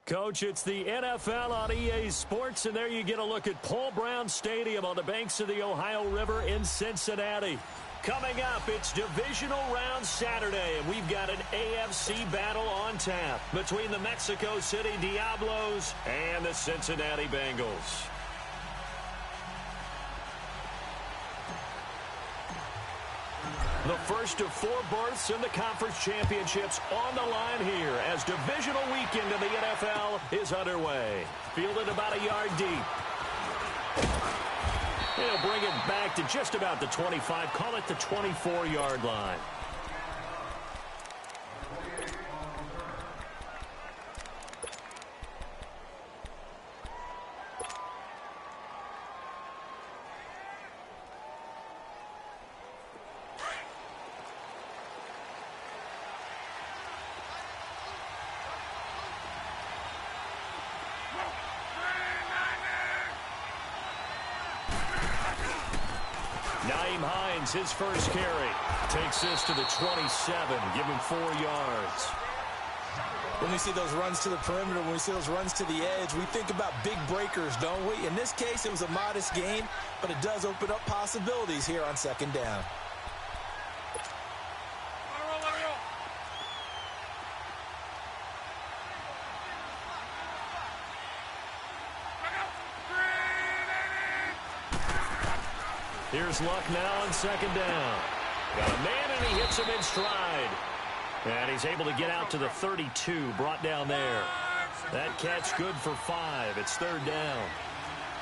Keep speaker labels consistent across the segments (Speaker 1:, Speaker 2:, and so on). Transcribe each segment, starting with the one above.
Speaker 1: Coach, it's the NFL on EA Sports, and there you get a look at Paul Brown Stadium on the banks of the Ohio River in Cincinnati. Coming up, it's Divisional Round Saturday, and we've got an AFC battle on tap between the Mexico City Diablos and the Cincinnati Bengals. The first of 4 berths in the conference championships on the line here as divisional weekend in the NFL is underway. Fielded about a yard deep. He'll bring it back to just about the 25, call it the 24-yard line. His first carry takes this to the 27, give him 4 yards.
Speaker 2: When we see those runs to the perimeter, when we see those runs to the edge, we think about big breakers, don't we? In this case, it was a modest gain, but it does open up possibilities here on second down.
Speaker 1: Here's Luck now on second down. Got a man, and he hits him in stride. And he's able to get out to the 32, brought down there. That catch good for 5. It's third down.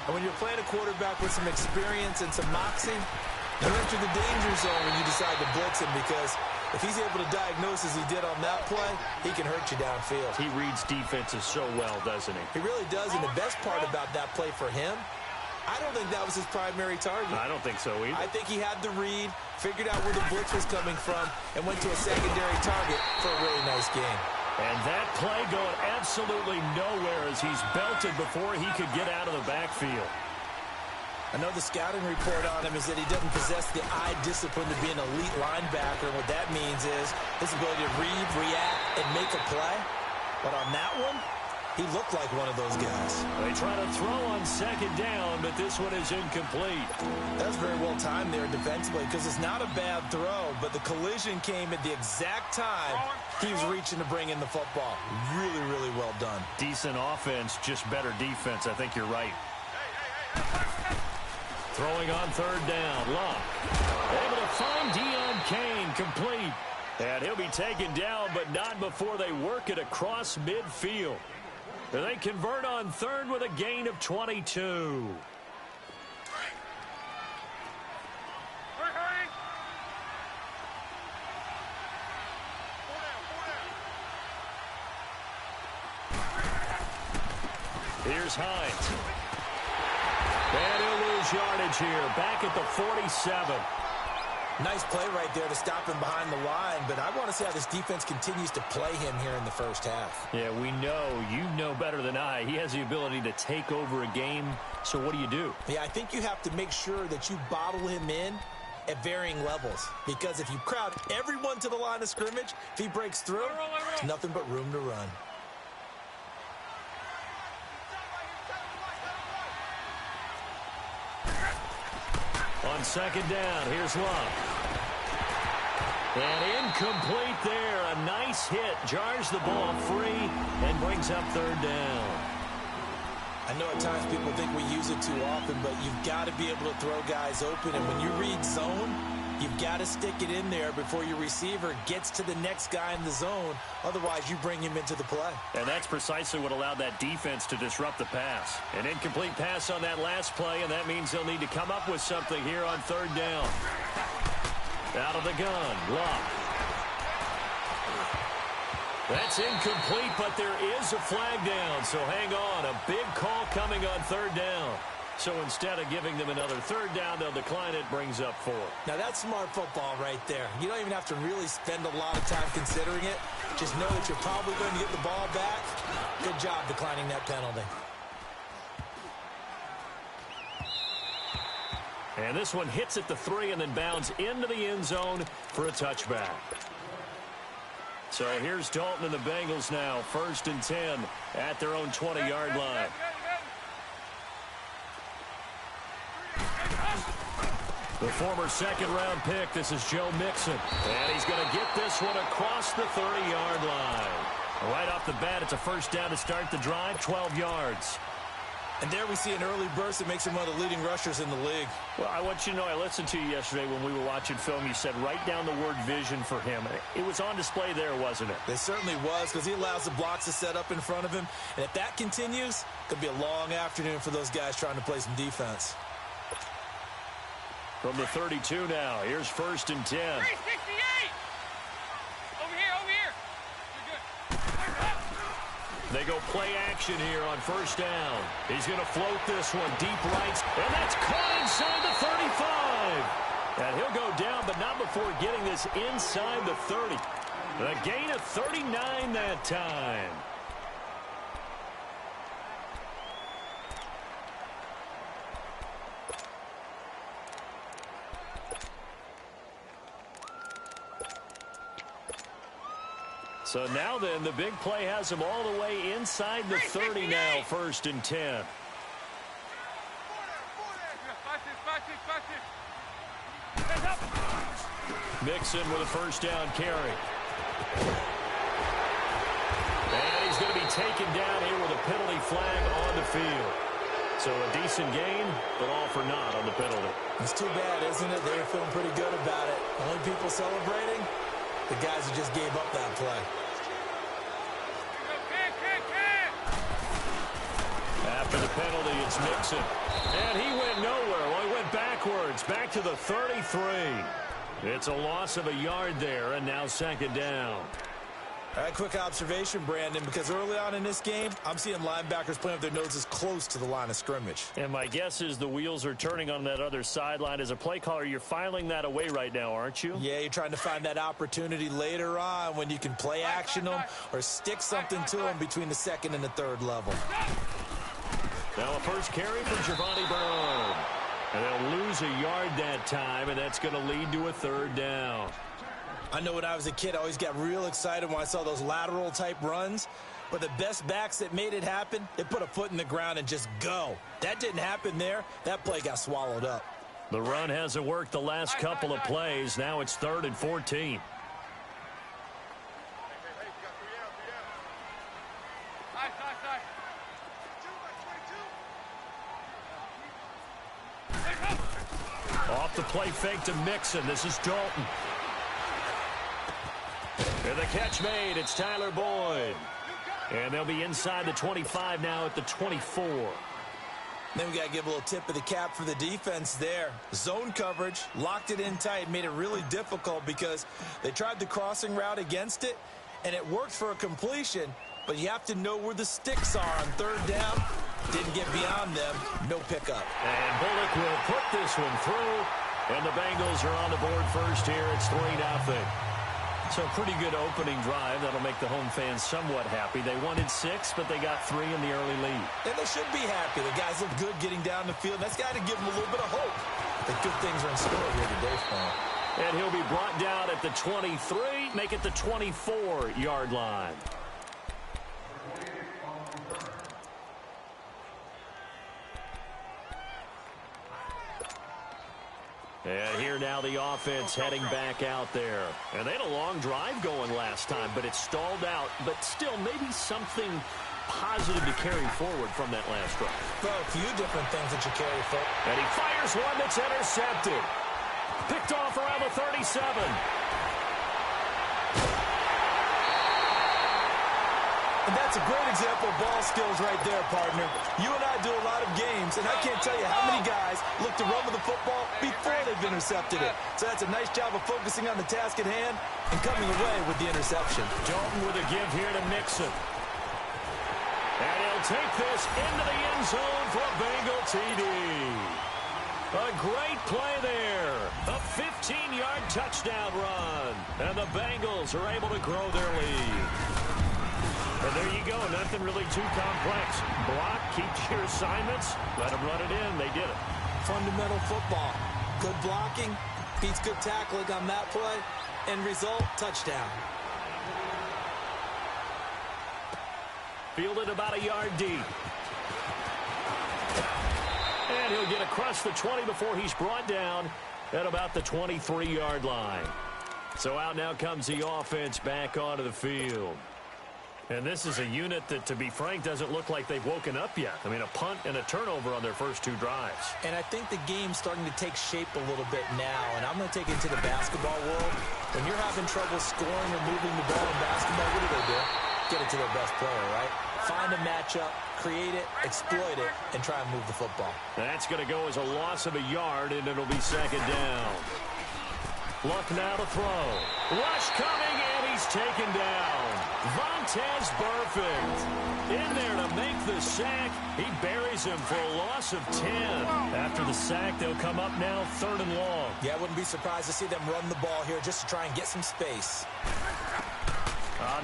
Speaker 2: And when you're playing a quarterback with some experience and some moxie, you enter the danger zone when you decide to blitz him, because if he's able to diagnose as he did on that play, he can hurt you downfield.
Speaker 1: He reads defenses so well, doesn't he?
Speaker 2: He really does, and the best part about that play for him, I don't think that was his primary target.
Speaker 1: I don't think so either.
Speaker 2: I think he had the read, figured out where the blitz was coming from, and went to a secondary target for a really nice game.
Speaker 1: And that play going absolutely nowhere as he's belted before he could get out of the backfield.
Speaker 2: I know the scouting report on him is that he doesn't possess the eye discipline to be an elite linebacker. What that means is his ability to read, react, and make a play. But on that one, he looked like one of those guys.
Speaker 1: They try to throw on second down, but this one is incomplete.
Speaker 2: That was very well timed there defensively, because it's not a bad throw, but the collision came at the exact time he was reaching to bring in the football. Really, really well done.
Speaker 1: Decent offense, just better defense. I think you're right. Throwing on third down. Luck able to find Deion Kane, complete. And he'll be taken down, but not before they work it across midfield. They convert on third with a gain of 22. Here's Hines. And he'll lose yardage here. Back at the 47.
Speaker 2: Nice play right there to stop him behind the line, but I want to see how this defense continues to play him here in the first half.
Speaker 1: Yeah, we know. You know better than I. He has the ability to take over a game, so what do?
Speaker 2: Yeah, I think you have to make sure that you bottle him in at varying levels, because if you crowd everyone to the line of scrimmage, if he breaks through, there's nothing but room to run.
Speaker 1: On second down, here's Luck. And incomplete there. A nice hit. Jars the ball free and brings up third down.
Speaker 2: I know at times people think we use it too often, but you've got to be able to throw guys open. And when you read zone, you've got to stick it in there before your receiver gets to the next guy in the zone. Otherwise, you bring him into the play.
Speaker 1: And that's precisely what allowed that defense to disrupt the pass. An incomplete pass on that last play, and that means they'll need to come up with something here on third down. Out of the gun, Luck. That's incomplete, but there is a flag down, so hang on. A big call coming on third down. So instead of giving them another third down, they'll decline it, brings up 4.
Speaker 2: Now that's smart football right there. You don't even have to really spend a lot of time considering it. Just know that you're probably going to get the ball back. Good job declining that penalty.
Speaker 1: And this one hits at the 3 and then bounds into the end zone for a touchback. So here's Dalton and the Bengals now, 1st and 10 at their own 20-yard line. The former second-round pick, this is Joe Mixon. And he's going to get this one across the 30-yard line. Right off the bat, it's a first down to start the drive, 12 yards.
Speaker 2: And there we see an early burst that makes him one of the leading rushers in the league.
Speaker 1: Well, I want you to know, I listened to you yesterday when we were watching film. You said write down the word vision for him. It was on display there, wasn't it?
Speaker 2: It certainly was, because he allows the blocks to set up in front of him. And if that continues, it could be a long afternoon for those guys trying to play some defense.
Speaker 1: From the 32 now, here's 1st and 10.
Speaker 3: 368! Over here.
Speaker 1: They go play action here on 1st down. He's going to float this one deep right, and that's caught inside the 35. And he'll go down, but not before getting this inside the 30. A gain of 39 that time. So now then, the big play has him all the way inside the 30 now, 1st and 10. Mixon with a first down carry. And he's going to be taken down here with a penalty flag on the field. So a decent gain, but all for naught on the penalty.
Speaker 2: It's too bad, isn't it? They were feeling pretty good about it. Only people celebrating, the guys who just gave up that play.
Speaker 1: After the penalty, it's Mixon. And he went nowhere. Well, he went backwards, back to the 33. It's a loss of a yard there, and now 2nd down.
Speaker 2: All right, quick observation, Brandon, because early on in this game, I'm seeing linebackers playing with their noses close to the line of scrimmage.
Speaker 1: And my guess is the wheels are turning on that other sideline. As a play caller, you're filing that away right now, aren't you?
Speaker 2: Yeah, you're trying to find that opportunity later on when you can play action them or stick something to them between the 2nd and the 3rd level.
Speaker 1: Now a first carry from Giovanni Bernard. And they'll lose a yard that time, and that's going to lead to a 3rd down.
Speaker 2: I know when I was a kid, I always got real excited when I saw those lateral-type runs. But the best backs that made it happen, they put a foot in the ground and just go. That didn't happen there. That play got swallowed up.
Speaker 1: The run hasn't worked the last couple of plays. Now it's 3rd and 14. Off the play fake to Mixon. This is Dalton. And the catch made. It's Tyler Boyd. And they'll be inside the 25 now at the 24.
Speaker 2: Then we got to give a little tip of the cap for the defense there. Zone coverage, locked it in tight, made it really difficult because they tried the crossing route against it, and it worked for a completion, but you have to know where the sticks are on 3rd down. Didn't get beyond them. No pickup.
Speaker 1: And Bullock will put this one through, and the Bengals are on the board first here. It's 3-0. So a pretty good opening drive. That'll make the home fans somewhat happy. They wanted 6, but they got 3 in the early lead.
Speaker 2: And they should be happy. The guys look good getting down the field. That's got to give them a little bit of hope that good things are in store here today for them.
Speaker 1: And he'll be brought down at the 23, make it the 24-yard line. And here now the offense heading back out there. And they had a long drive going last time, but it stalled out. But still, maybe something positive to carry forward from that last drive.
Speaker 2: Well, a few different things that you carry forward.
Speaker 1: And he fires one that's intercepted. Picked off around the 37.
Speaker 2: And that's a great example of ball skills right there, partner. You and I do a lot of games, and I can't tell you how many guys look to run with the football before they've intercepted it. So that's a nice job of focusing on the task at hand and coming away with the interception.
Speaker 1: Dalton with a give here to Mixon. And he'll take this into the end zone for a Bengal TD. A great play there. A 15-yard touchdown run. And the Bengals are able to grow their lead. And there you go. Nothing really too complex. Block, keep your assignments, let them run it in. They did it.
Speaker 2: Fundamental football. Good blocking, beats good tackling on that play. End result, touchdown.
Speaker 1: Fielded about a yard deep. And he'll get across the 20 before he's brought down at about the 23-yard line. So out now comes the offense back onto the field. And this is a unit that, to be frank, doesn't look like they've woken up yet. I mean, a punt and a turnover on their first two drives.
Speaker 2: And I think the game's starting to take shape a little bit now. And I'm going to take it into the basketball world. When you're having trouble scoring or moving the ball in basketball, what do? Get it to their best player, right? Find a matchup, create it, exploit it, and try and move the football.
Speaker 1: That's going to go as a loss of a yard, and it'll be second down. Luck now to throw. Rush coming, and he's taken down. Vontaze Burfict in there to make the sack. He buries him for a loss of 10. After the sack, they'll come up now 3rd and long.
Speaker 2: Yeah, I wouldn't be surprised to see them run the ball here just to try and get some space.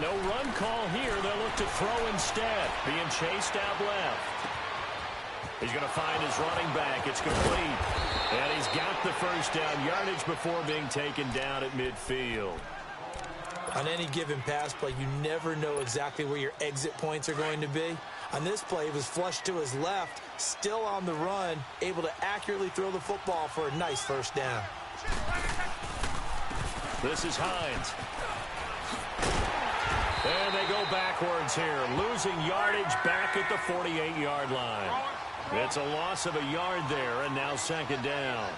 Speaker 1: No run call here. They'll look to throw instead. Being chased out left. He's going to find his running back. It's complete. And he's got the first down yardage before being taken down at midfield.
Speaker 2: On any given pass play, you never know exactly where your exit points are going to be. On this play, he was flushed to his left, still on the run, able to accurately throw the football for a nice first down.
Speaker 1: This is Hines. And they go backwards here, losing yardage back at the 48-yard line. It's a loss of a yard there, and now second down.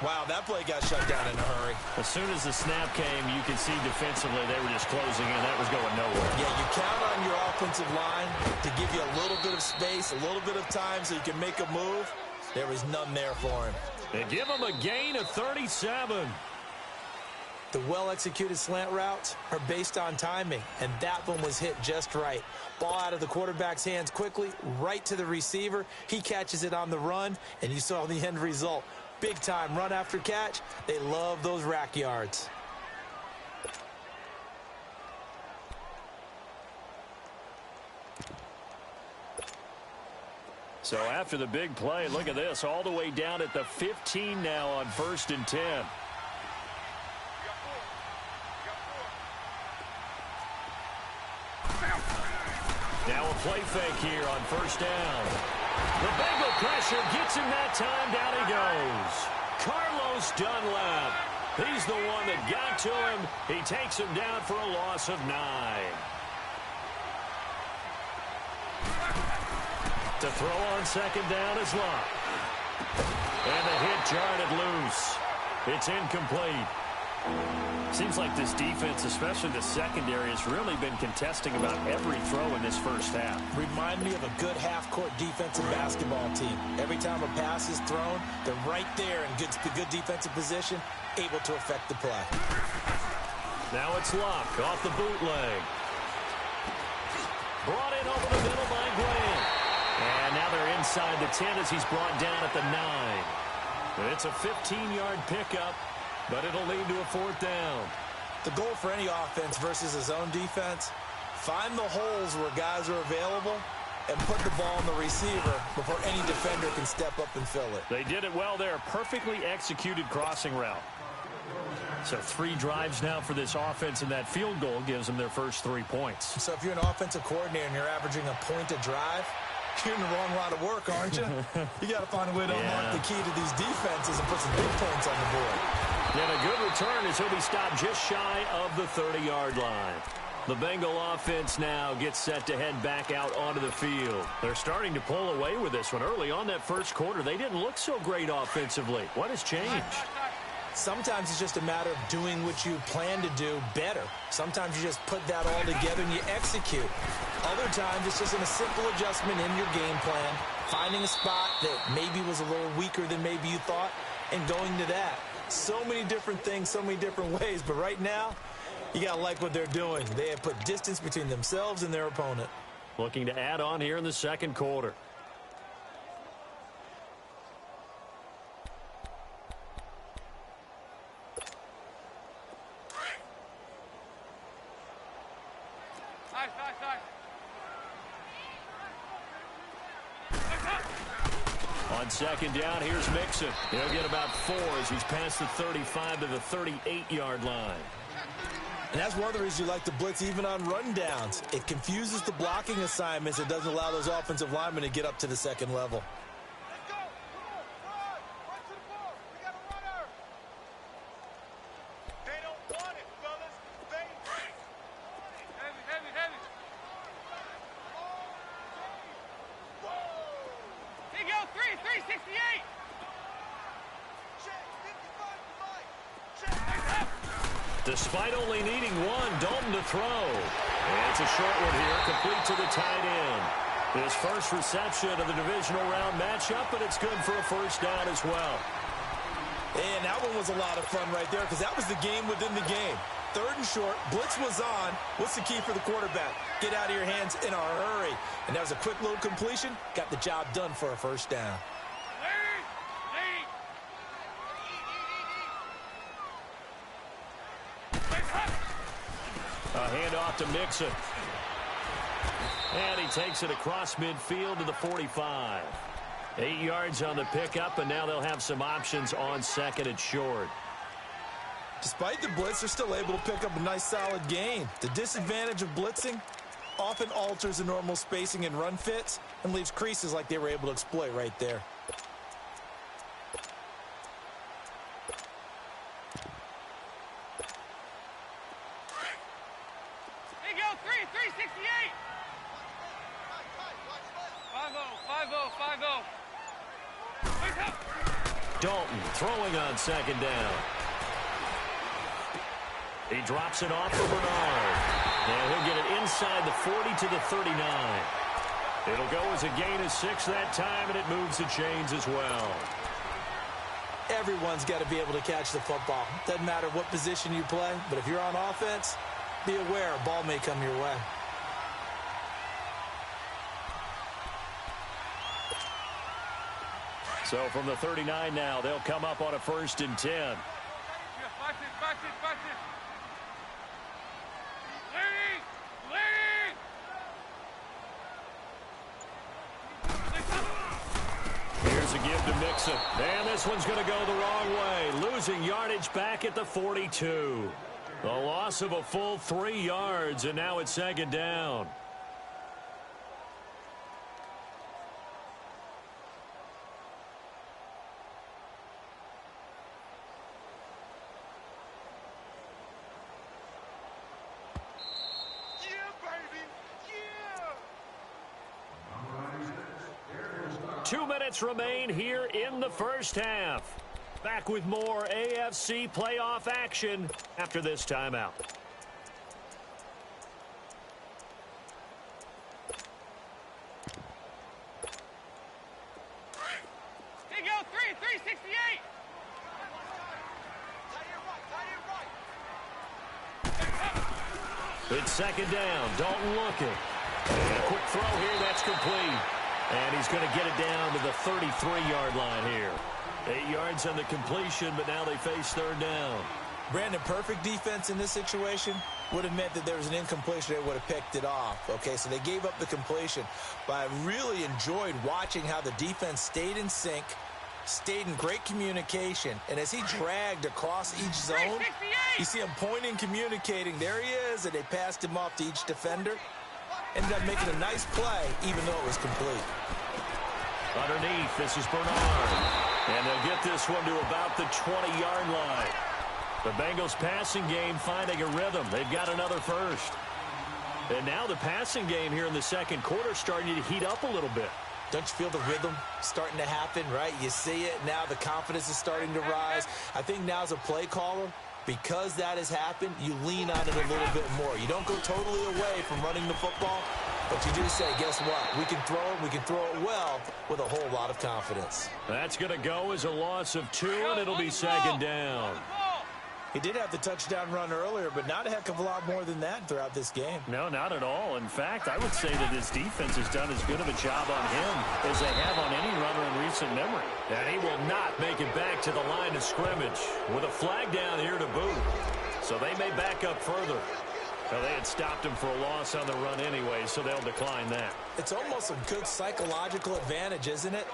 Speaker 2: Wow, that play got shut down in a hurry.
Speaker 1: As soon as the snap came, you could see defensively they were just closing in. That was going nowhere.
Speaker 2: Yeah, you count on your offensive line to give you a little bit of space, a little bit of time so you can make a move. There was none there for him.
Speaker 1: They give him a gain of 37.
Speaker 2: The well-executed slant routes are based on timing, and that one was hit just right. Ball out of the quarterback's hands quickly, right to the receiver. He catches it on the run, and you saw the end result. Big-time run after catch. They love those rack yards.
Speaker 1: So after the big play, look at this, all the way down at the 15 now on 1st and 10. Now a play fake here on 1st down. The Bengal pressure gets him that time. Down he goes. Carlos Dunlap. He's the one that got to him. He takes him down for a loss of 9. To throw on second down is Luck. And the hit jarred it loose. It's incomplete. Seems like this defense, especially the secondary, has really been contesting about every throw in this first half.
Speaker 2: Remind me of a good half-court defensive basketball team. Every time a pass is thrown, they're right there in good defensive position, able to affect the play.
Speaker 1: Now it's Luck off the bootleg. Brought in over the middle by Grant. And now they're inside the 10 as he's brought down at the 9. It's a 15-yard pickup, but it'll lead to a 4th down.
Speaker 2: The goal for any offense versus a zone defense, find the holes where guys are available and put the ball on the receiver before any defender can step up and fill it.
Speaker 1: They did it well there. Perfectly executed crossing route. So 3 drives now for this offense, and that field goal gives them their first 3 points.
Speaker 2: So if you're an offensive coordinator and you're averaging a point a drive, you're in the wrong line of work, aren't you? You got to find a way to unlock the key to these defenses and put some big points on the board.
Speaker 1: And a good return as he'll be stopped just shy of the 30-yard line. The Bengal offense now gets set to head back out onto the field. They're starting to pull away with this one. Early on that first quarter, they didn't look so great offensively. What has changed?
Speaker 2: Sometimes it's just a matter of doing what you plan to do better. Sometimes you just put that all together and you execute. Other times it's just a simple adjustment in your game plan, finding a spot that maybe was a little weaker than maybe you thought, and going to that. So many different things, so many different ways, but right now, you got to like what they're doing. They have put distance between themselves and their opponent.
Speaker 1: Looking to add on here in the second quarter. On second down, here's Mixon. He'll get about 4 as he's past the 35 to the 38-yard line.
Speaker 2: And that's one of the reasons you like to blitz even on rundowns. It confuses the blocking assignments. It doesn't allow those offensive linemen to get up to the second level.
Speaker 1: Despite only needing one, Dalton to throw. And it's a short one here, complete to the tight end. His first reception of the divisional round matchup, but it's good for a first down as well.
Speaker 2: And that one was a lot of fun right there because that was the game within the game. Third and short, blitz was on. What's the key for the quarterback? Get out of your hands in a hurry. And that was a quick little completion. Got the job done for a first down.
Speaker 1: A handoff to Mixon. And he takes it across midfield to the 45. 8 yards on the pickup, and now they'll have some options on second and short.
Speaker 2: Despite the blitz, they're still able to pick up a nice solid gain. The disadvantage of blitzing often alters the normal spacing and run fits and leaves creases like they were able to exploit right there.
Speaker 1: Dalton throwing on second down. He drops it off for Bernard. And he'll get it inside the 40 to the 39. It'll go as a gain of 6 that time, and it moves the chains as well.
Speaker 2: Everyone's got to be able to catch the football. Doesn't matter what position you play, but if you're on offense, be aware a ball may come your way.
Speaker 1: So from the 39 now, they'll come up on a 1st and 10. Here's a give to Mixon. And this one's going to go the wrong way. Losing yardage back at the 42. The loss of a full 3 yards, and now it's second down. Remain here in the first half. Back with more AFC playoff action after this timeout.
Speaker 3: They go 368.
Speaker 1: It's second down. Dalton looking. And a quick throw here. That's complete. And he's going to get it down to the 33-yard line here. 8 yards on the completion, but now they face third down.
Speaker 2: Brandon, perfect defense in this situation would have meant that there was an incompletion. They would have picked it off. Okay, so they gave up the completion. But I really enjoyed watching how the defense stayed in sync, stayed in great communication. And as he dragged across each zone, you see him pointing, communicating. There he is, and they passed him off to each defender. Ended up making a nice play, even though it was complete.
Speaker 1: Underneath, this is Bernard. And they'll get this one to about the 20-yard line. The Bengals passing game finding a rhythm. They've got another first. And now the passing game here in the second quarter starting to heat up a little bit.
Speaker 2: Don't you feel the rhythm starting to happen, right? You see it. Now the confidence is starting to rise. I think now as a play caller, because that has happened, you lean on it a little bit more. You don't go totally away from running the football, but you do say, guess what? We can throw it. We can throw it well with a whole lot of confidence.
Speaker 1: That's going to go as a loss of 2, and it'll be second down.
Speaker 2: He did have the touchdown run earlier, but not a heck of a lot more than that throughout this game.
Speaker 1: No, not at all. In fact, I would say that his defense has done as good of a job on him as they have on any runner in recent memory. And he will not make it back to the line of scrimmage with a flag down here to boot. So they may back up further. Well, they had stopped him for a loss on the run anyway, so they'll decline that.
Speaker 2: It's almost a good psychological advantage, isn't it?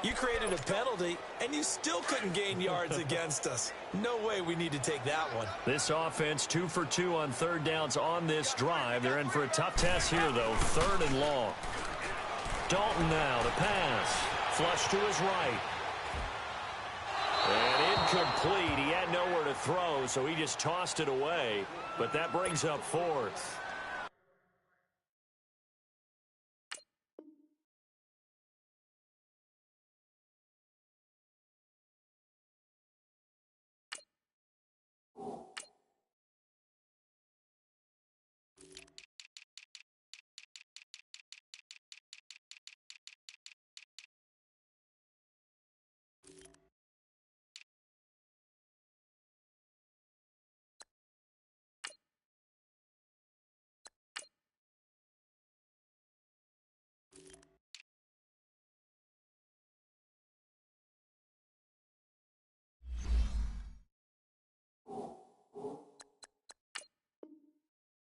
Speaker 2: You created a penalty, and you still couldn't gain yards against us. No way we need to take that one.
Speaker 1: This offense 2 for 2 on third downs on this drive. They're in for a tough test here, though. 3rd and long. Dalton now, the pass. Flush to his right. And incomplete. He had nowhere to throw, so he just tossed it away. But that brings up 4th.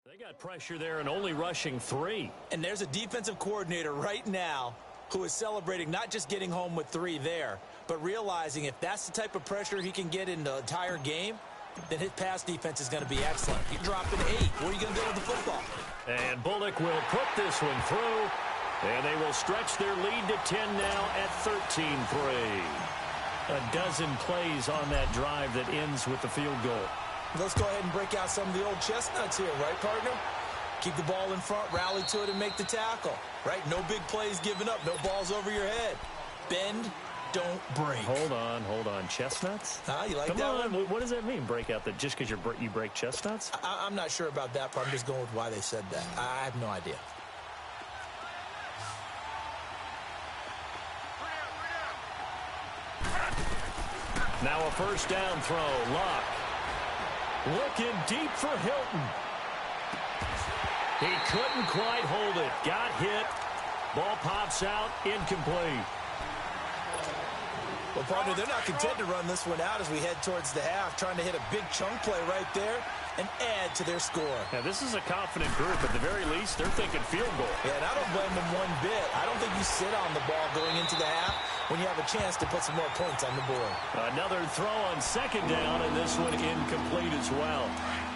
Speaker 1: They got pressure there and only rushing 3.
Speaker 2: And there's a defensive coordinator right now who is celebrating not just getting home with 3 there, but realizing if that's the type of pressure he can get in the entire game, then his pass defense is going to be excellent. You're dropping 8. What are you going to do with the football?
Speaker 1: And Bullock will put this one through, and they will stretch their lead to 10 now at 13-3. A dozen plays on that drive that ends with the field goal.
Speaker 2: Let's go ahead and break out some of the old chestnuts here, right, partner? Keep the ball in front, rally to it, and make the tackle, right? No big plays given up, no balls over your head. Bend, don't break.
Speaker 1: Hold on. Chestnuts?
Speaker 2: You like
Speaker 1: Come
Speaker 2: that
Speaker 1: on.
Speaker 2: one?
Speaker 1: What does that mean, break out? That just because you break chestnuts?
Speaker 2: I'm not sure about that part. I'm just going with why they said that. I have no idea.
Speaker 1: Now a first down throw. Luck. Looking deep for Hilton. He couldn't quite hold it. Got hit. Ball pops out. Incomplete.
Speaker 2: Well, partner, they're not content to run this one out as we head towards the half, trying to hit a big chunk play right there and add to their score.
Speaker 1: Now, this is a confident group. At the very least, they're thinking field goal.
Speaker 2: Yeah, and I don't blame them one bit. I don't think you sit on the ball going into the half when you have a chance to put some more points on the board.
Speaker 1: Another throw on second down, and this one incomplete as well.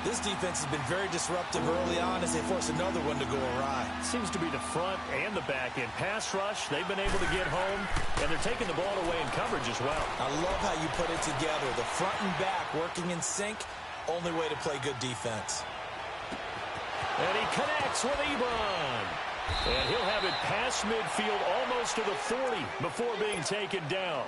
Speaker 2: This defense has been very disruptive early on as they force another one to go awry.
Speaker 1: Seems to be the front and the back end. Pass rush, they've been able to get home, and they're taking the ball away in coverage as well.
Speaker 2: I love how you put it together. The front and back working in sync, only way to play good defense.
Speaker 1: And he connects with Ebron. And he'll have it past midfield almost to the 40 before being taken down.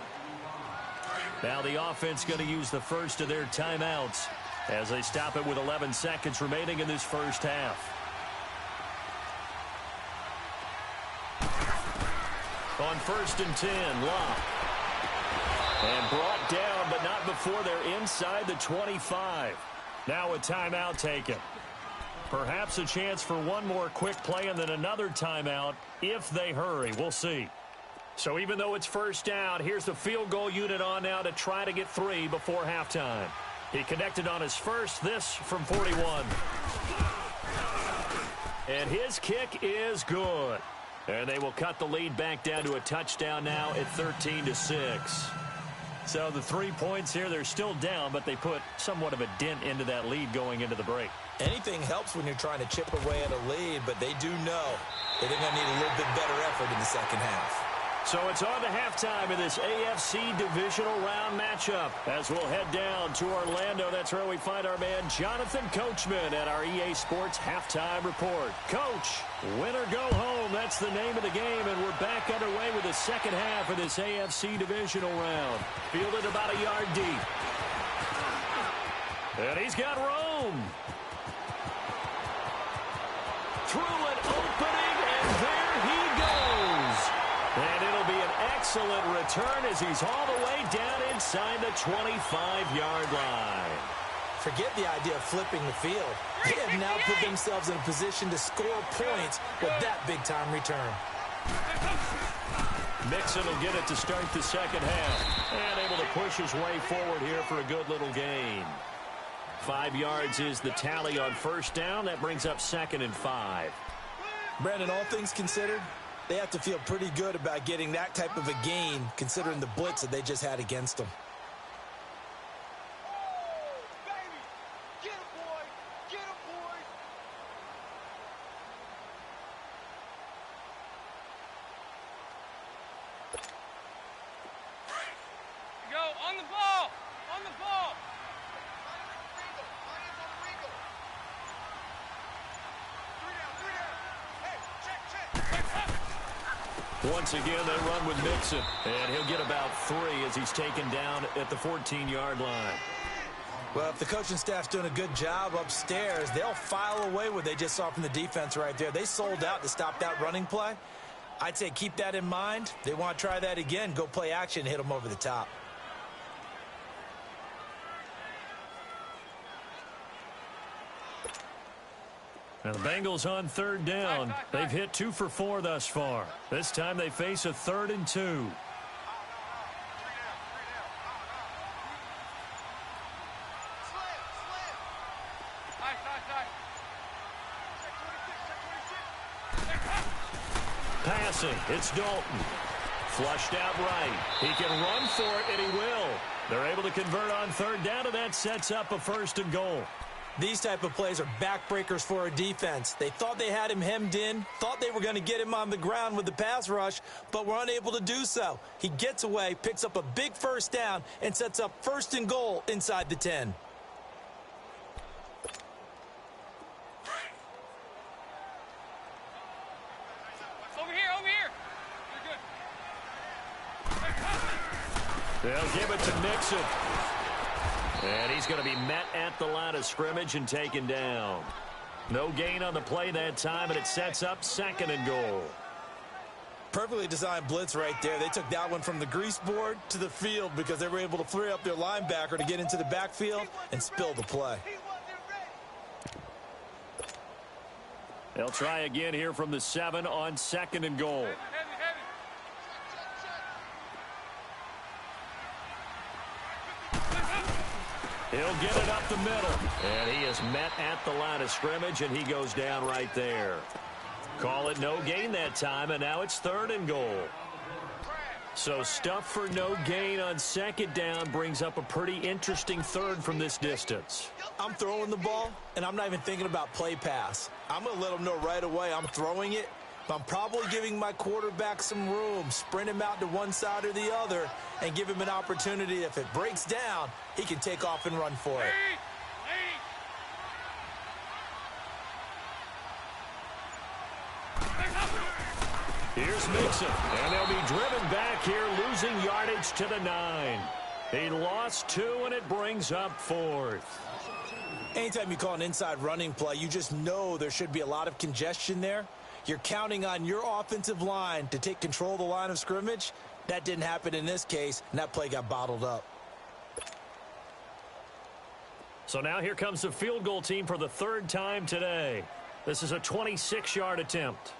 Speaker 1: Now the offense going to use the first of their timeouts as they stop it with 11 seconds remaining in this first half. On 1st and 10, Locke. And brought down, but not before they're inside the 25. Now a timeout taken. Perhaps a chance for one more quick play and then another timeout if they hurry. We'll see. So even though it's first down, here's the field goal unit on now to try to get 3 before halftime. He connected on his first, this from 41. And his kick is good. And they will cut the lead back down to a touchdown now at 13-6. So the 3 points here, they're still down, but they put somewhat of a dent into that lead going into the break.
Speaker 2: Anything helps when you're trying to chip away at a lead, but they do know they're going to need a little bit better effort in the second half.
Speaker 1: So it's on to halftime in this AFC divisional round matchup. As we'll head down to Orlando, that's where we find our man Jonathan Coachman at our EA Sports Halftime Report. Coach, win or go home, that's the name of the game, and we're back underway with the second half of this AFC divisional round. Fielded about a yard deep. And he's got room. Through an opening, and there he goes. And it'll be an excellent return as he's all the way down inside the 25-yard line.
Speaker 2: Forget the idea of flipping the field. They have now put themselves in a position to score points with that big-time return.
Speaker 1: Mixon will get it to start the second half. And able to push his way forward here for a good little gain. 5 yards is the tally on first down. That brings up 2nd and 5.
Speaker 2: Brandon, all things considered, They have to feel pretty good about getting that type of a gain, considering the blitz that they just had against them.
Speaker 3: On the ball! On the ball!
Speaker 1: Once again, they run with Mixon, and he'll get about 3 as he's taken down at the 14-yard line.
Speaker 2: Well, if the coaching staff's doing a good job upstairs, they'll file away what they just saw from the defense right there. They sold out to stop that running play. I'd say keep that in mind. They want to try that again, go play action, hit them over the top.
Speaker 1: Now the Bengals on third down. They've hit 2 for 4 thus far. This time they face a 3rd and 2. Passing, it's Dalton. Flushed out right. He can run for it, and he will. They're able to convert on third down, and that sets up a 1st and goal.
Speaker 2: These type of plays are backbreakers for a defense. They thought they had him hemmed in, thought they were going to get him on the ground with the pass rush, but were unable to do so. He gets away, picks up a big 1st down, and sets up 1st and goal inside the 10.
Speaker 3: Over here. You're good.
Speaker 1: They'll give it to Mixon. And he's going to be met at the line of scrimmage and taken down. No gain on the play that time, and it sets up 2nd and goal.
Speaker 2: Perfectly designed blitz right there. They took that one from the grease board to the field because they were able to free up their linebacker to get into the backfield and spill the play.
Speaker 1: They'll try again here from the 7 on 2nd and goal. He'll get it up the middle. And he is met at the line of scrimmage, and he goes down right there. Call it no gain that time, and now it's 3rd and goal. So stuff for no gain on 2nd down brings up a pretty interesting 3rd from this distance.
Speaker 2: I'm throwing the ball, and I'm not even thinking about play pass. I'm going to let them know right away I'm throwing it. But I'm probably giving my quarterback some room, sprint him out to one side or the other, and give him an opportunity. If it breaks down, he can take off and run for it.
Speaker 1: Here's Mixon, and they'll be driven back here, losing yardage to the 9. He lost 2, and it brings up 4th.
Speaker 2: Anytime you call an inside running play, you just know there should be a lot of congestion there. You're counting on your offensive line to take control of the line of scrimmage. That didn't happen in this case, and that play got bottled up.
Speaker 1: So now here comes the field goal team for the 3rd time today. This is a 26-yard attempt.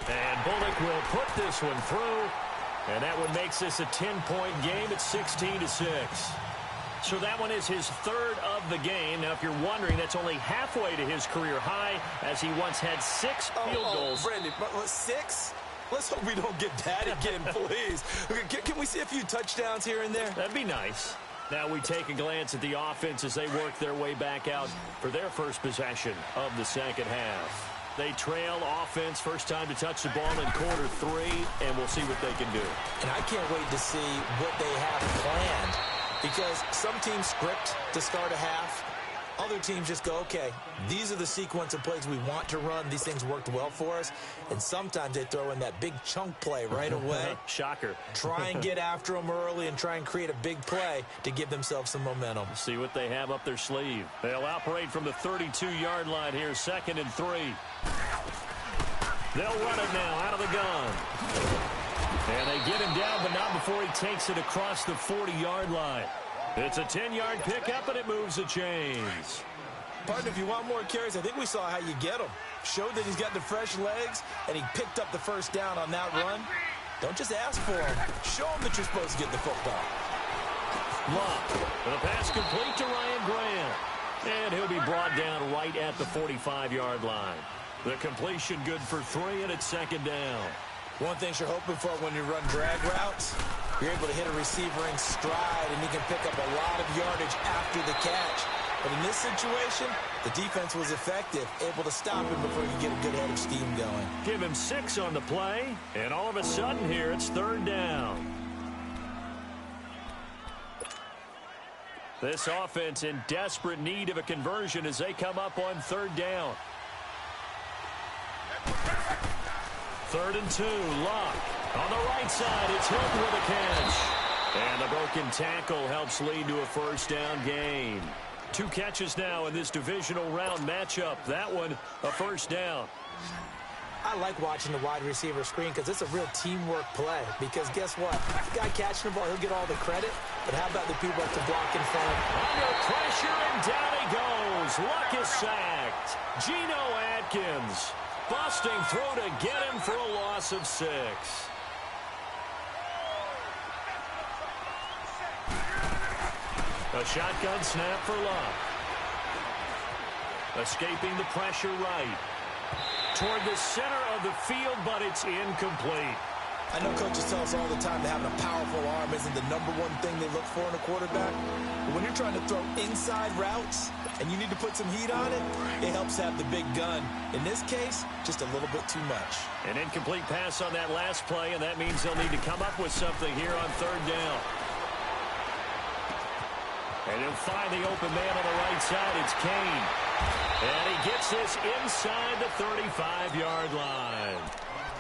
Speaker 1: And Bullock will put this one through, and that one makes this a 10-point game at 16-6. So that one is his 3rd of the game. Now, if you're wondering, that's only halfway to his career high, as he once had 6 field goals.
Speaker 2: Brandon, 6? Let's hope we don't get that again, please. Can we see a few touchdowns here and there?
Speaker 1: That'd be nice. Now we take a glance at the offense as they work their way back out for their first possession of the 2nd half. They trail offense, first time to touch the ball in quarter 3, and we'll see what they can do.
Speaker 2: And I can't wait to see what they have planned. Because some teams script to start a half. Other teams just go, okay, these are the sequence of plays we want to run. These things worked well for us. And sometimes they throw in that big chunk play right away.
Speaker 1: Shocker.
Speaker 2: Try and get after them early and try and create a big play to give themselves some momentum.
Speaker 1: See what they have up their sleeve. They'll operate from the 32-yard line here, 2nd and 3. They'll run it now out of the gun. And they get him down, but not before he takes it across the 40-yard line. It's a 10-yard pickup, and it moves the chains.
Speaker 2: Partner, if you want more carries, I think we saw how you get him. Showed that he's got the fresh legs, and he picked up the 1st down on that run. Don't just ask for him. Show him that you're supposed to get the football.
Speaker 1: Love. And the pass complete to Ryan Graham. And he'll be brought down right at the 45-yard line. The completion good for 3, and it's second down.
Speaker 2: One thing you're hoping for when you run drag routes, you're able to hit a receiver in stride, and he can pick up a lot of yardage after the catch. But in this situation, the defense was effective, able to stop him before you get a good head of steam going.
Speaker 1: Give him 6 on the play, and all of a sudden here it's third down. This offense in desperate need of a conversion as they come up on third down. 3rd and 2, Luck. On the right side, it's Hilton with a catch. And the broken tackle helps lead to a first down gain. 2 catches now in this divisional round matchup. That one, a first down.
Speaker 2: I like watching the wide receiver screen because it's a real teamwork play. Because guess what? The guy catching the ball, he'll get all the credit. But how about the people up to block in front?
Speaker 1: Under pressure, and down he goes. Luck is sacked. Geno Atkins busting through to get him for a loss of 6. A shotgun snap for Luck. Escaping the pressure right. Toward the center of the field, but it's incomplete.
Speaker 2: I know coaches tell us all the time that having a powerful arm isn't the #1 thing they look for in a quarterback. But when you're trying to throw inside routes and you need to put some heat on it, it helps have the big gun. In this case, just a little bit too much.
Speaker 1: An incomplete pass on that last play, and that means they'll need to come up with something here on third down. And he'll find the open man on the right side. It's Kane. And he gets this inside the 35-yard line.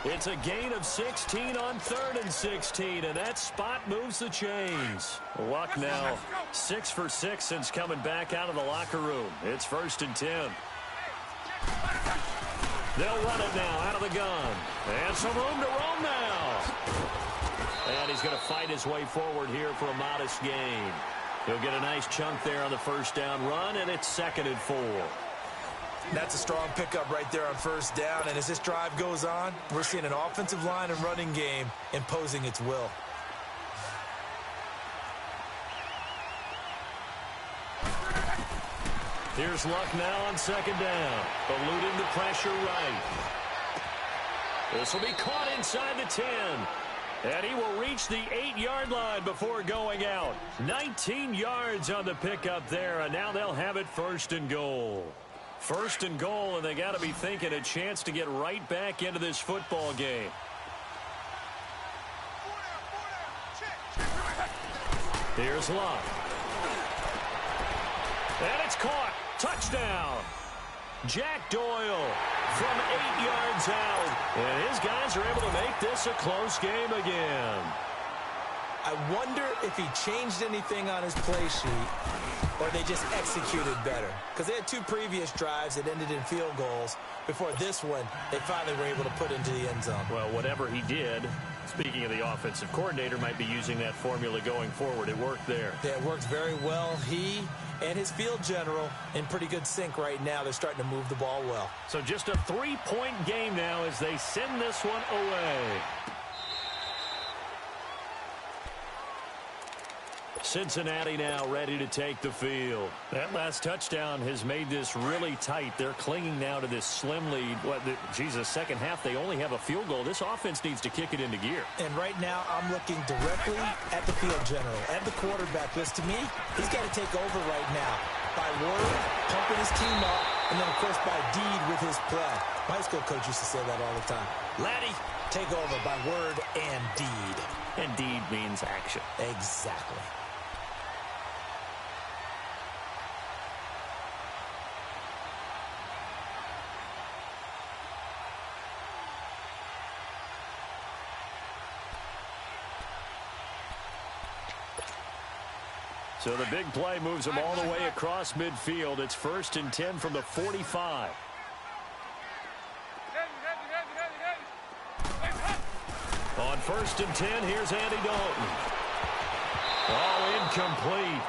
Speaker 1: It's a gain of 16 on 3rd and 16, and that spot moves the chains. Luck now 6 for 6 since coming back out of the locker room. It's 1st and 10. They'll run it now out of the gun. And some room to roam now. And he's going to fight his way forward here for a modest gain. He'll get a nice chunk there on the first down run, and it's 2nd and 4.
Speaker 2: That's a strong pickup right there on first down. And as this drive goes on, we're seeing an offensive line and running game imposing its will.
Speaker 1: Here's Luck now on 2nd down. Eluding the pressure right. This will be caught inside the 10. And he will reach the 8-yard line before going out. 19 yards on the pickup there, and now they'll have it 1st and goal. 1st and goal, and they got to be thinking a chance to get right back into this football game. Here's Luck. And it's caught. Touchdown. Jack Doyle from 8 yards out. And his guys are able to make this a close game again.
Speaker 2: I wonder if he changed anything on his play sheet or they just executed better. Because they had 2 previous drives that ended in field goals. Before this one, they finally were able to put into the end zone.
Speaker 1: Well, whatever he did, speaking of the offensive coordinator, might be using that formula going forward. It worked there.
Speaker 2: Yeah, it worked very well. He and his field general in pretty good sync right now. They're starting to move the ball well.
Speaker 1: So just a 3-point game now as they send this one away. Cincinnati now ready to take the field. That last touchdown has made this really tight. They're clinging now to this slim lead. Second half, they only have a field goal. This offense needs to kick it into gear.
Speaker 2: And right now, I'm looking directly at the field general, at the quarterback. Because to me, he's got to take over right now. By word, pumping his team up, and then, of course, by deed with his play. My high school coach used to say that all the time. Laddie, take over by word and deed.
Speaker 1: And deed means action.
Speaker 2: Exactly.
Speaker 1: So the big play moves them all the way across midfield. It's 1st and 10 from the 45. On 1st and 10, here's Andy Dalton. Oh, incomplete.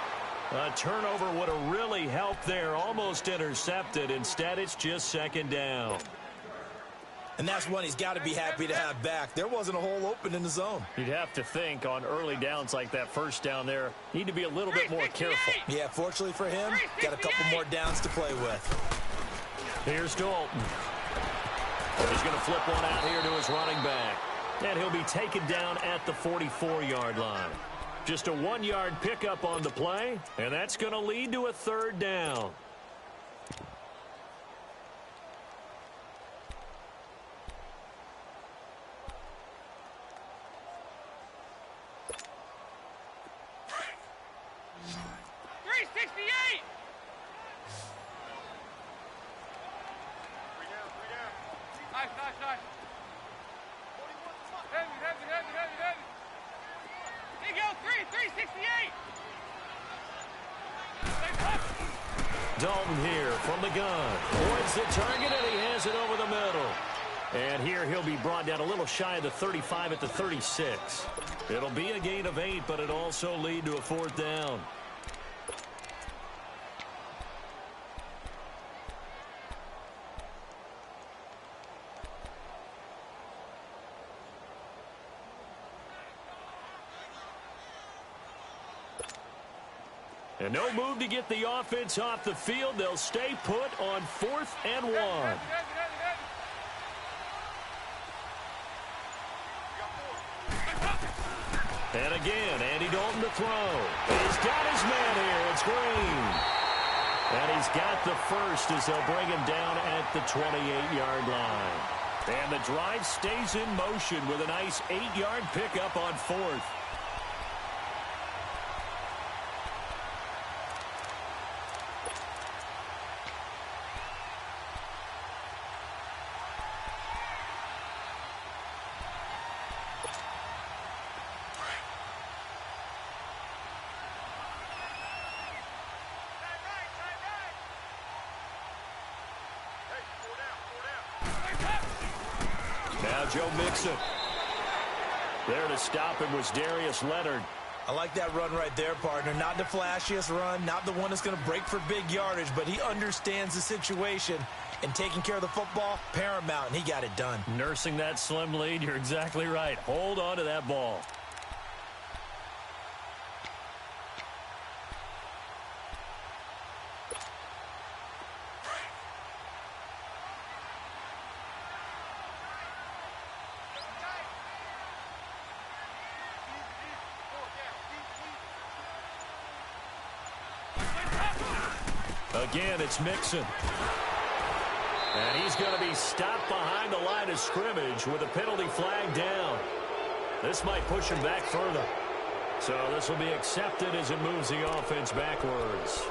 Speaker 1: A turnover would have really helped there. Almost intercepted. Instead, it's just 2nd down.
Speaker 2: And that's one he's got to be happy to have back. There wasn't a hole open in the zone.
Speaker 1: You'd have to think on early downs like that first down there, need to be a little bit more careful.
Speaker 2: Yeah, fortunately for him, got a couple more downs to play with.
Speaker 1: Here's Dalton. He's going to flip one out here to his running back. And he'll be taken down at the 44-yard line. Just a 1-yard pickup on the play, and that's going to lead to a third down. Dalton here from the gun. Points the target, and he has it over the middle. And here he'll be brought down a little shy of the 35 at the 36. It'll be a gain of 8, but it'll also lead to a fourth down. And no move to get the offense off the field. They'll stay put on 4th and 1. And again, Andy Dalton to throw. He's got his man here. It's Green. And he's got the first as they'll bring him down at the 28-yard line. And the drive stays in motion with a nice 8-yard pickup on 4th. Now Joe Mixon. There to stop him was Darius Leonard.
Speaker 2: I like that run right there, partner. Not the flashiest run, not the one that's going to break for big yardage, but he understands the situation, and taking care of the football, paramount, and he got it done.
Speaker 1: Nursing that slim lead, you're exactly right. Hold on to that ball. Again, it's Mixon. And he's going to be stopped behind the line of scrimmage with a penalty flag down. This might push him back further. So this will be accepted as it moves the offense backwards.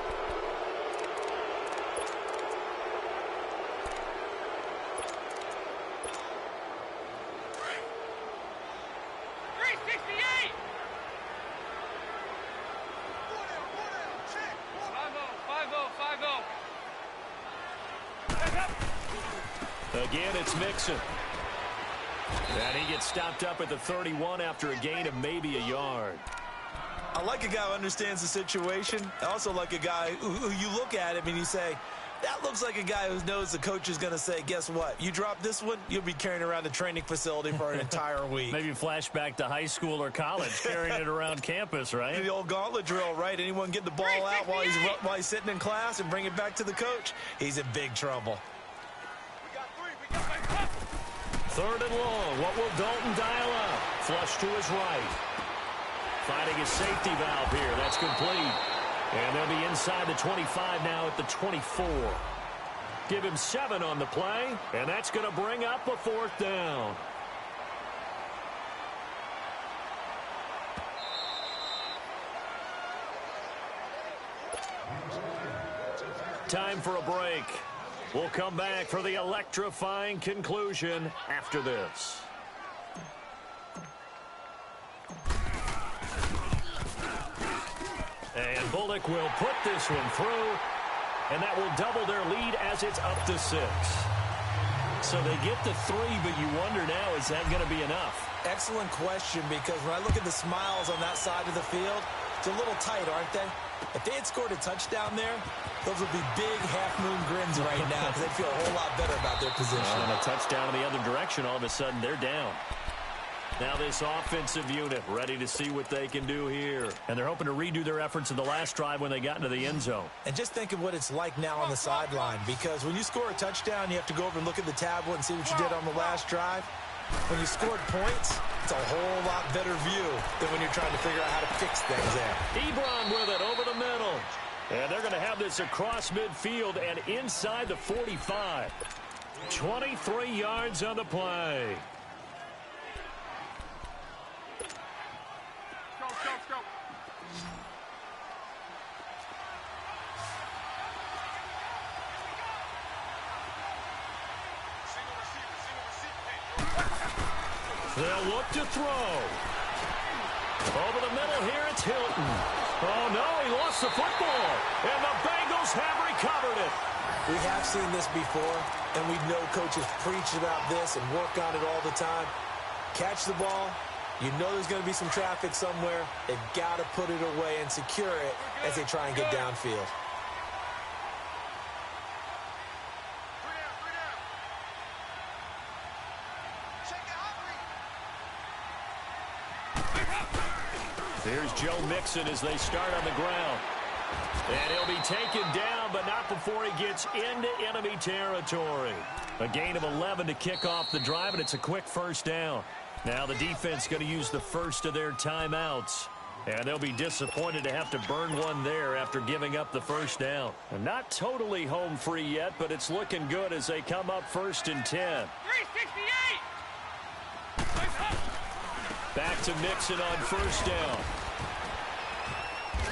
Speaker 1: Again, it's Mixon. And he gets stopped up at the 31 after a gain of maybe a yard.
Speaker 2: I like a guy who understands the situation. I also like a guy who you look at him and you say, that looks like a guy who knows the coach is going to say, guess what? You drop this one, you'll be carrying around the training facility for an entire week.
Speaker 1: Maybe flashback to high school or college, carrying it around campus, right?
Speaker 2: The old gauntlet drill, right? Anyone get the ball out while he's sitting in class and bring it back to the coach? He's in big trouble.
Speaker 1: Third and long. What will Dalton dial up? Flush to his right. Finding his safety valve here. That's complete. And they'll be inside the 25 now at the 24. Give him 7 on the play, and that's going to bring up a fourth down. Time for a break. We'll come back for the electrifying conclusion after this. And Bullock will put this one through, and that will double their lead as it's up to 6. So they get to 3, but you wonder now, is that going to be enough?
Speaker 2: Excellent question, because when I look at the smiles on that side of the field, it's a little tight, aren't they? If they had scored a touchdown there, Those would be big half-moon grins right now because they'd feel a whole lot better about their position.
Speaker 1: And a touchdown in the other direction, all of a sudden they're down. Now this offensive unit ready to see what they can do here. And they're hoping to redo their efforts in the last drive when they got into the end zone.
Speaker 2: And just think of what it's like now on the sideline, because when you score a touchdown, you have to go over and look at the tablet and see what you did on the last drive. When you scored points, it's a whole lot better view than when you're trying to figure out how to fix things there.
Speaker 1: Ebron with it over the middle. And they're going to have this across midfield and inside the 45. 23 yards on the play.
Speaker 3: Go.
Speaker 1: They'll look to throw. Over the middle here, it's Hilton. Oh, no, he lost the football. And the Bengals have recovered it.
Speaker 2: We have seen this before, and we know coaches preach about this and work on it all the time. Catch the ball. You know there's going to be some traffic somewhere. They've got to put it away and secure it as they try and get downfield.
Speaker 1: There's Joe Mixon as they start on the ground. And he'll be taken down, but not before he gets into enemy territory. A gain of 11 to kick off the drive, and it's a quick first down. Now the defense going to use the first of their timeouts. And they'll be disappointed to have to burn one there after giving up the first down. And not totally home free yet, but it's looking good as they come up 1st and 10.
Speaker 3: 368!
Speaker 1: Back to Mixon on first down.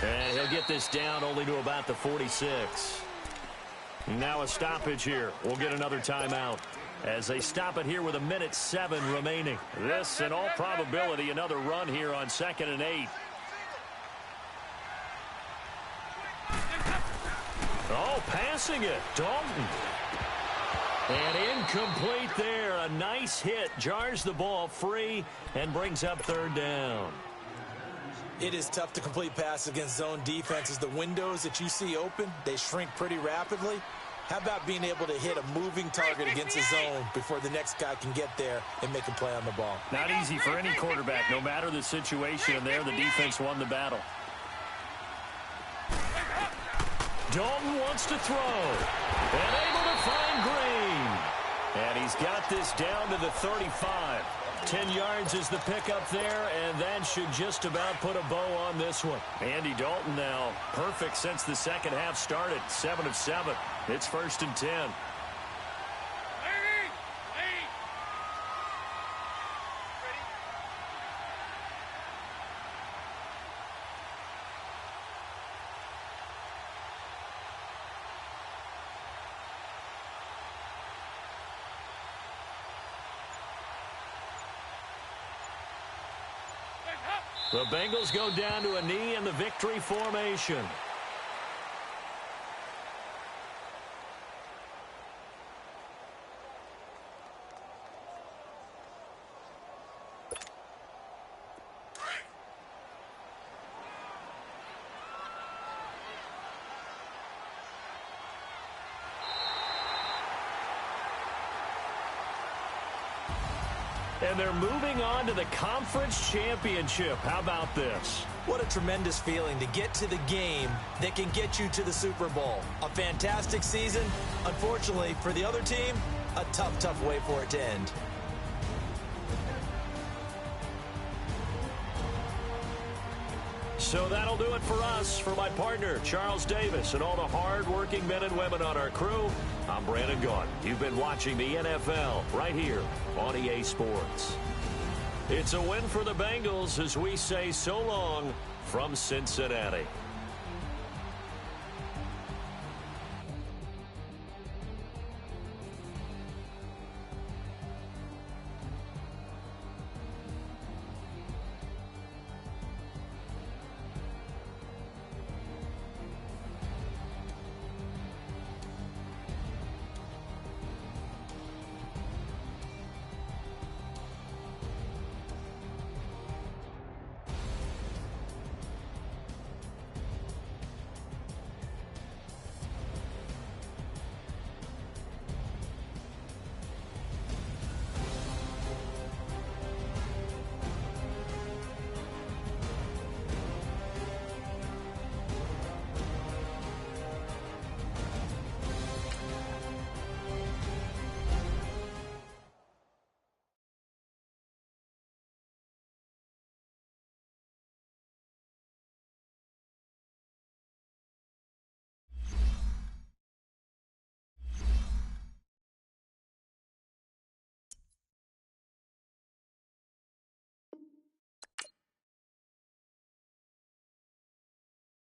Speaker 1: And he'll get this down only to about the 46. Now a stoppage here. We'll get another timeout as they stop it here with 1:07 remaining. This, in all probability, another run here on 2nd and 8. Oh, passing it. Dalton. And incomplete there. A nice hit. Jars the ball free and brings up 3rd down.
Speaker 2: It is tough to complete passes against zone defenses. The windows that you see open, they shrink pretty rapidly. How about being able to hit a moving target against a zone before the next guy can get there and make a play on the ball?
Speaker 1: Not easy for any quarterback. No matter the situation there, the defense won the battle. Dalton wants to throw. And able to find Green. And he's got this down to the 35. 10 yards is the pickup there, and that should just about put a bow on this one. Andy Dalton now perfect since the second half started. 7 of 7. It's 1st and 10. The Bengals go down to a knee in the victory formation. And they're moving on to the conference championship. How about this?
Speaker 2: What a tremendous feeling to get to the game that can get you to the Super Bowl. A fantastic season. Unfortunately, for the other team, a tough way for it to end.
Speaker 1: So that'll do it for us. For my partner, Charles Davis, and all the hard-working men and women on our crew, I'm Brandon Gaudin. You've been watching the NFL right here on EA Sports. It's a win for the Bengals as we say so long from Cincinnati.